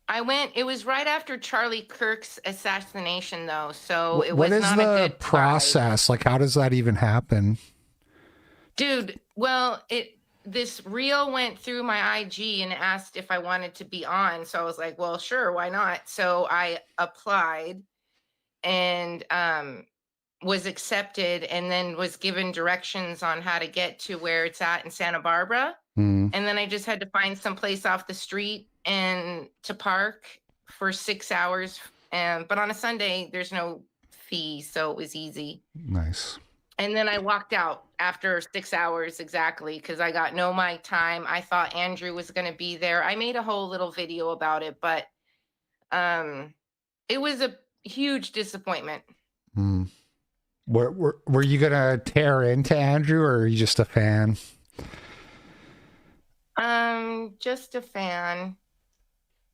I went. It was right after Charlie Kirk's assassination, though. So it was not a good What is the process? Like, how does that even happen? Dude, well, this reel went through my IG and asked if I wanted to be on. So I was like, well, sure, why not? So I applied and was accepted, and then was given directions on how to get to where it's at in Santa Barbara. And then I just had to find some place off the street and to park for 6 hours. But on a Sunday, there's no fee, so it was easy. Nice. And then I walked out after 6 hours exactly because I got no mic time. I thought Andrew was going to be there. I made a whole little video about it, but it was a huge disappointment. Were you gonna tear into Andrew, or are you just a fan? Just a fan.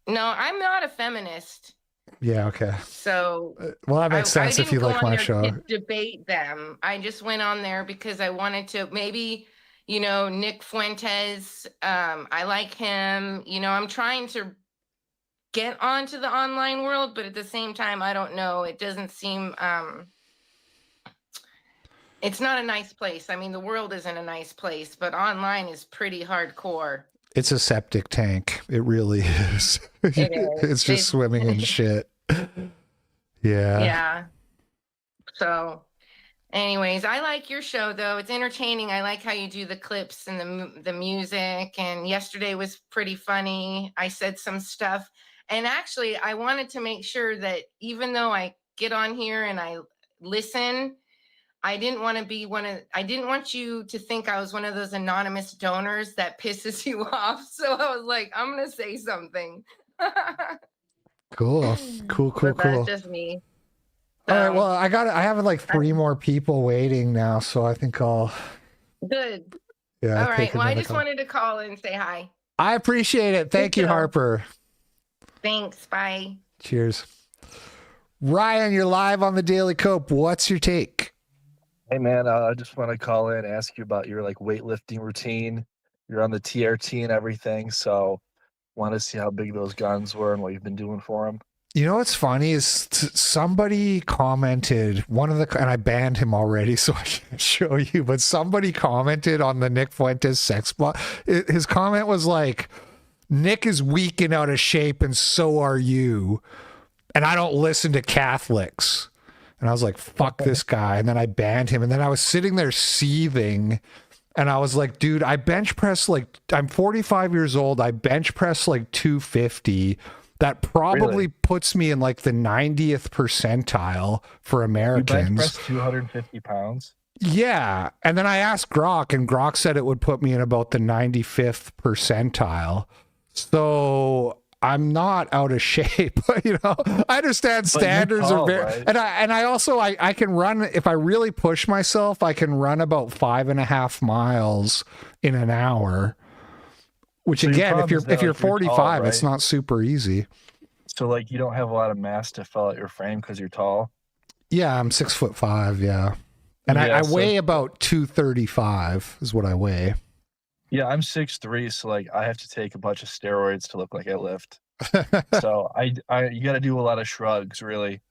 No, I'm not a feminist. Yeah, okay. So well, that makes sense if you like my show. To debate them. I just went on there because I wanted to maybe, Nick Fuentes. I like him. I'm trying to get onto the online world, but at the same time, I don't know. It doesn't seem. It's not a nice place. I mean, the world isn't a nice place, but online is pretty hardcore. It's a septic tank. It really is. It's just swimming in shit. Yeah. Yeah. So, anyways, I like your show though. It's entertaining. I like how you do the clips and the music. And yesterday was pretty funny. I said some stuff, and actually, I wanted to make sure that even though I get on here and I listen, I didn't want you to think I was one of those anonymous donors that pisses you off. So I was like, I'm going to say something. Cool. That's just me. All right. Well, I have like 3 more people waiting now. So I think I'll. Good. Yeah. All right. Well, I just wanted to call and say hi. I appreciate it. Thank you, Harper. Thanks. Bye. Cheers. Ryan, you're live on the Daily Cope. What's your take? Hey man, I just want to call in and ask you about your weightlifting routine. You're on the TRT and everything, so want to see how big those guns were and what you've been doing for them. You know what's funny is somebody commented, and I banned him already, so I can't show you, but somebody commented on the Nick Fuentes sex blog. His comment was like, Nick is weak and out of shape, and so are you. And I don't listen to Catholics. And I was like, fuck this guy. And then I banned him. And then I was sitting there seething. And I was like, dude, I bench press I'm 45 years old. I bench press 250. That probably puts me in the 90th percentile for Americans. You bench press 250 pounds? Yeah. And then I asked Grok, and Grok said it would put me in about the 95th percentile. So I'm not out of shape. I understand standards are very, right? and I also I can run, if I really push myself, I can run about 5.5 miles in an hour. Which so again, if you're 45, tall, right? It's not super easy. So you don't have a lot of mass to fill out your frame because you're tall. Yeah, I'm 6'5". Yeah, and I weigh about 235 is what I weigh. Yeah, I'm 6'3", so I have to take a bunch of steroids to look like I lift. So you got to do a lot of shrugs, really.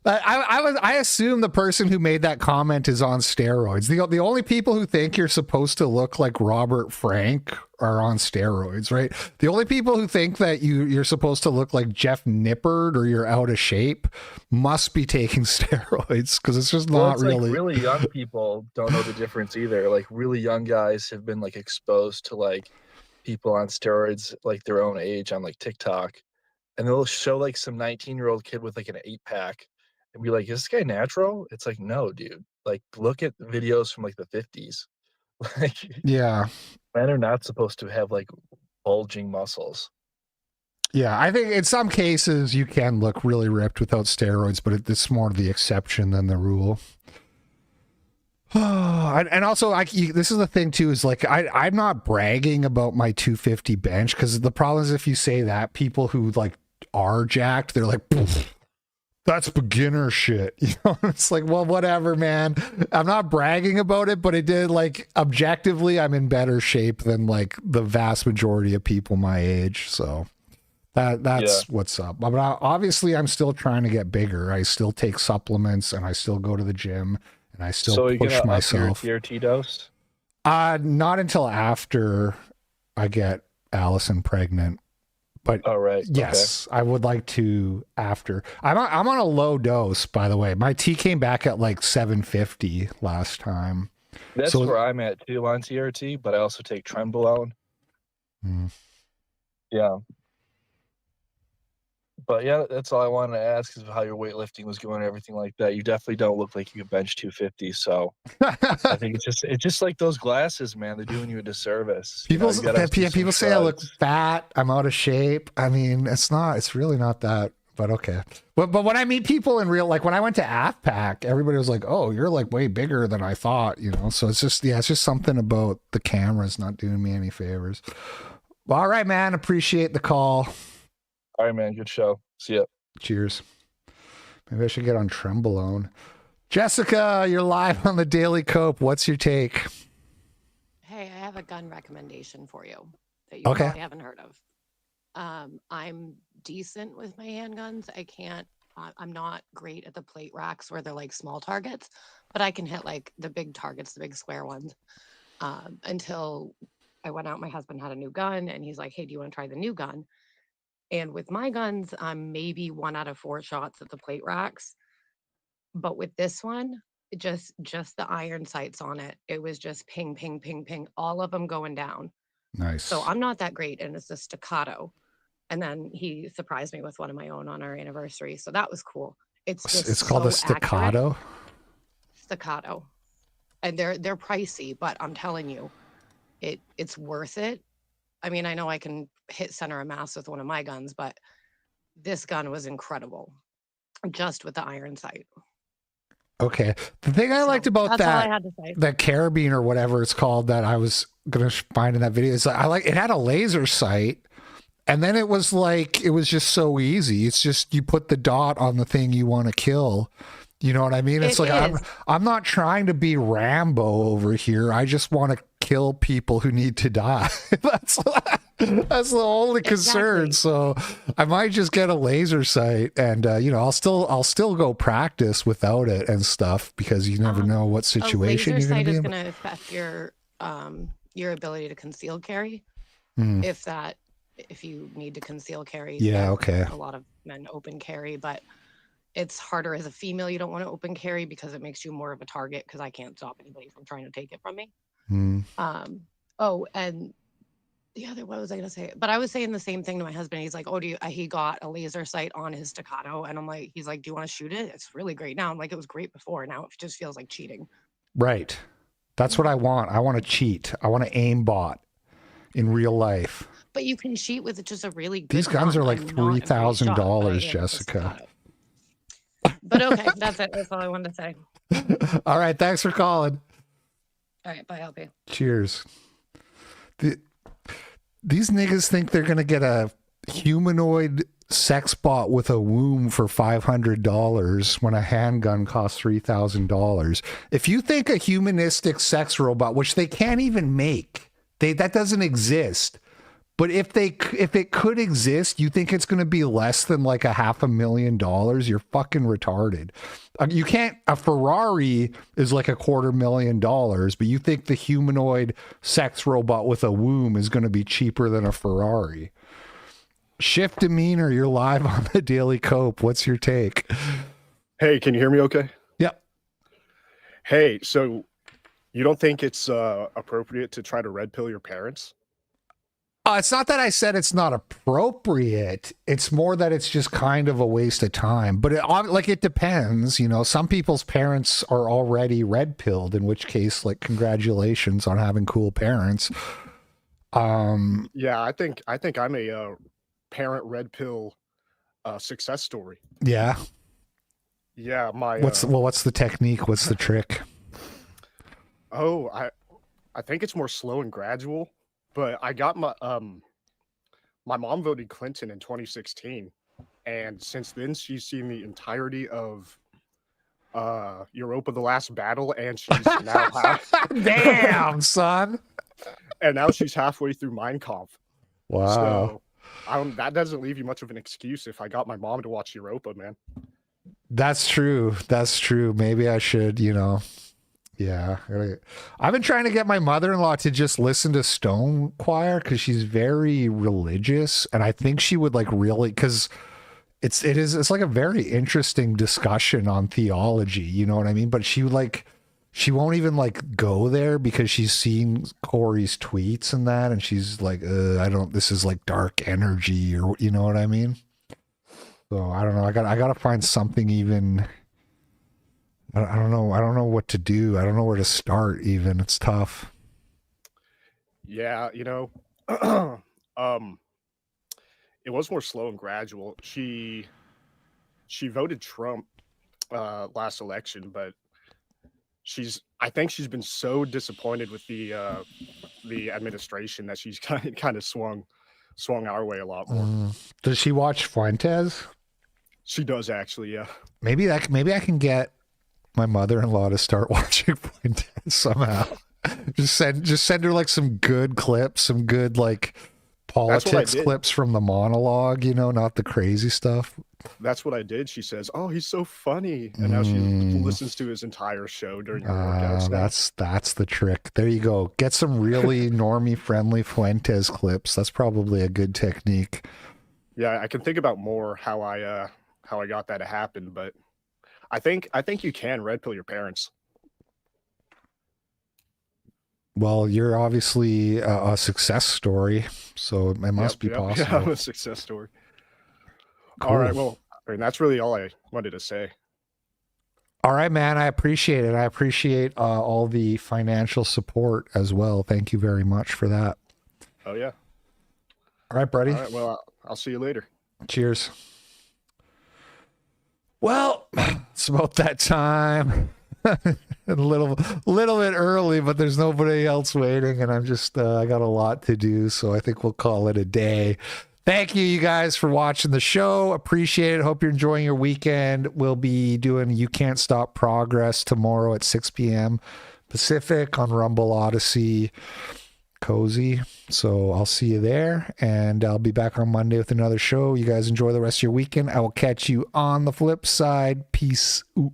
I assume the person who made that comment is on steroids. The only people who think you're supposed to look like Robert Frank are on steroids, right? The only people who think that you're supposed to look like Jeff Nippard or you're out of shape must be taking steroids, because it's just not really. Really young people don't know the difference either. Really young guys have been exposed to people on steroids their own age on TikTok, and they'll show some 19-year-old kid with an 8-pack. And be like, is this guy natural? It's no, dude. Look at videos from the 50s. Yeah. Men are not supposed to have bulging muscles. Yeah, I think in some cases you can look really ripped without steroids, but it's more the exception than the rule. And also, this is the thing too, is I'm not bragging about my 250 bench, because the problem is if you say that, people who are jacked, they're like, that's beginner shit. It's well, whatever, man. I'm not bragging about it, but it did objectively, I'm in better shape than the vast majority of people my age. So that's what's up. But obviously I'm still trying to get bigger. I still take supplements, and I still go to the gym, and I still push myself. So you get your TRT dose? Not until after I get Allison pregnant. But yes, okay. I would like to after. I'm on a low dose, by the way. My T came back at 750 last time. That's where I'm at too on TRT, but I also take Trenbolone. Yeah. But yeah, that's all I wanted to ask, is how your weightlifting was going and everything like that. You definitely don't look like you can bench 250. So I think it's just like those glasses, man. They're doing you a disservice. People say I look fat. I'm out of shape. I mean, it's really not that But okay. But when I meet people in real, like when I went to AFPAC, everybody was like, "Oh, you're like way bigger than I thought," you know. So it's just it's just something about the cameras not doing me any favors. Well, all right, man. Appreciate the call. All right, man. Good show. See ya. Cheers. Maybe I should get on Trembolone. Jessica, you're live on the Daily Cope. What's your take? Hey, I have a gun recommendation for you that you Okay. probably haven't heard of. I'm decent with my handguns. I'm not great at the plate racks where they're like small targets, but I can hit like the big targets, the big square ones. Until I went out, my husband had a new gun and he's like, "Hey, do you want to try the new gun?" And with my guns, I'm maybe 1 out of 4 shots at the plate racks. But with this one, just the iron sights on it, it was just ping, ping, ping, ping, all of them going down. Nice. So I'm not that great, and it's a staccato. And then he surprised me with one of my own on our anniversary, so that was cool. It's called a so accurate. staccato. Staccato, and they're pricey, but I'm telling you, it's worth it. I mean, I know I can hit center of mass with one of my guns, but this gun was incredible, just with the iron sight. Okay. The thing I liked about that's all I that had to say. that carabine or whatever it's called that I was gonna find in that video is it had a laser sight. And then it was just so easy. It's just you put the dot on the thing you want to kill. You know what I mean? It's I'm not trying to be Rambo over here. I just want to kill people who need to die. That's the only concern. Exactly. So I might just get a laser sight, and I'll still go practice without it and stuff because you never know what situation a laser you're going sight to be is in. going to affect your ability to conceal carry. Mm. If you need to conceal carry. Yeah, okay. A lot of men open carry, but it's harder as a female. You don't want to open carry because it makes you more of a target because I can't stop anybody from trying to take it from me. Mm. Oh, and the other, what was I going to say? But I was saying the same thing to my husband. He's like, "Oh, he got a laser sight on his staccato." And he's like, "Do you want to shoot it? It's really great now." I'm like, "It was great before. Now it just feels like cheating." Right. That's what I want. I want to cheat. I want to aim bot in real life. But you can cheat with just a really good These guns are like I'm not a great shot, but I $3,000, am with Jessica. staccato. But okay, that's it. That's all I wanted to say. All right. Thanks for calling. All right, bye, LP. Cheers. These niggas think they're going to get a humanoid sex bot with a womb for $500 when a handgun costs $3,000. If you think a humanistic sex robot, which they can't even make, that doesn't exist. But if it could exist, you think it's going to be less than like $500,000? You're fucking retarded. You can't. A Ferrari is like $250,000, but you think the humanoid sex robot with a womb is going to be cheaper than a Ferrari? Shift demeanor. You're live on the Daily Cope. What's your take? Hey, can you hear me? Okay. Yep. Hey, so you don't think it's appropriate to try to red pill your parents? It's not that I said it's not appropriate. It's more that it's just kind of a waste of time. But it depends. Some people's parents are already red pilled, in which case, like, congratulations on having cool parents. Yeah, I think I'm a parent red pill success story. Yeah. Yeah, What's the technique? What's the trick? Oh, I think it's more slow and gradual. But I got my mom voted Clinton in 2016, and since then she's seen the entirety of Europa: The Last Battle, and she's now damn son, and now she's halfway through Mein Kampf. Wow. So that doesn't leave you much of an excuse if I got my mom to watch Europa, man. That's true. Maybe I should, Yeah, I've been trying to get my mother-in-law to just listen to Stone Choir because she's very religious, and I think she would like really, because it's like a very interesting discussion on theology. You know what I mean? But she won't even like go there because she's seen Corey's tweets and that, and she's like, this is like dark energy, or you know what I mean? So I don't know. I gotta find something even. I don't know. I don't know what to do. I don't know where to start even. It's tough. Yeah, it was more slow and gradual. She she voted Trump last election, but I think she's been so disappointed with the administration that she's kind of swung our way a lot more. Does she watch Fuentes? She does actually, yeah. Maybe I can get my mother-in-law to start watching Fuentes somehow. just send her like some good clips, some good like politics clips from the monologue, you know, not the crazy stuff. That's what I did. She says, "Oh, he's so funny," and now she listens to his entire show during her workouts. That's the trick. There you go. Get some really normie friendly Fuentes clips. That's probably a good technique. Yeah, I can think about more how I got that to happen, but I think you can red pill your parents. Well, you're obviously a success story, so it must be possible. Yeah, I'm a success story. Cool. All right, well, I mean, that's really all I wanted to say. All right, man, I appreciate it. I appreciate all the financial support as well. Thank you very much for that. Oh, yeah. All right, buddy. All right, well, I'll see you later. Cheers. Well, it's about that time. A little bit early, but there's nobody else waiting, and I'm just I got a lot to do, so I think we'll call it a day. Thank you guys for watching the show. Appreciate it. Hope you're enjoying your weekend. We'll be doing You Can't Stop Progress tomorrow at 6 p.m. Pacific on Rumble Odyssey Cozy. So I'll see you there, and I'll be back on Monday with another show. You guys enjoy the rest of your weekend. I will catch you on the flip side. Peace out.